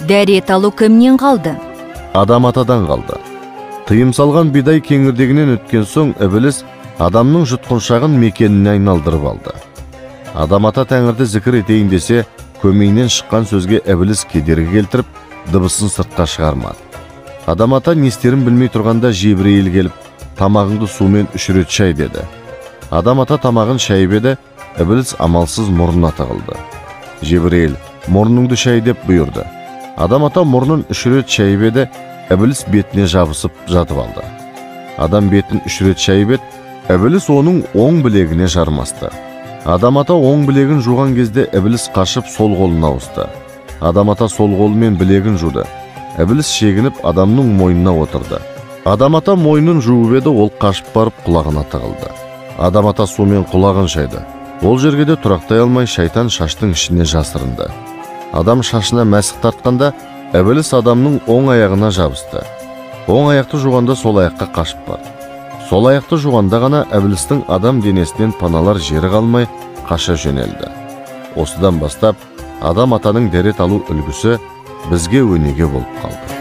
Дәрет алу кімнен қалды? Адам атадан қалды. Тыйым салған бидай кеңірдегінен өткен соң Ібіліс адамның жұтқыншағын мекеніне айналдырып алды. Адам ата тәңірді зікір етейін десе, көмейінен шыққан сөзге Ібіліс кедергі келтіріп, дыбысын сыртқа шығармады. Адам ата не істерін білмей тұрғанда Жебірейіл келіп, тамағыңды сумен 3 рет шай деді. Адам ата тамағын шайып еді, Ібіліс амалсыз мұрнына тығылды. Жебірейіл мұрныңды шай деп бұйырды. Адам ата мұрнын 3 рет шайып еді, Ібіліс бетіне жабысып жатып алды. Адам бетін 3 рет шайып еді, Ібіліс оның оң білегіне жармасты. Адам ата оң білегін жуған кезде Ібіліс қашып сол қолына ауысты. Адам ата сол қолымен білегін жуды. Ібіліс шегініп адамның мойнына отырды. Адам ата мойнын жуып еді, ол қашып барып құлағына тығылды. Адам ата сумен құлағын шайды. Ол жерге де тұрақтай алмай шайтан шаштың ішіне жасырынды. Адам шашына мәсік тартқанда Ібіліс адамның оң аяғына жабысты. Оң аяқты жуғанда сол аяққа қашып барды. Сол аяқты жуғанда ғана Ібілістің адам денесінен паналар жері қалмай қаша жөнелді. Осыдан бастап адам атаның дәрет алу үлгісі бізге өнеге болып қалды.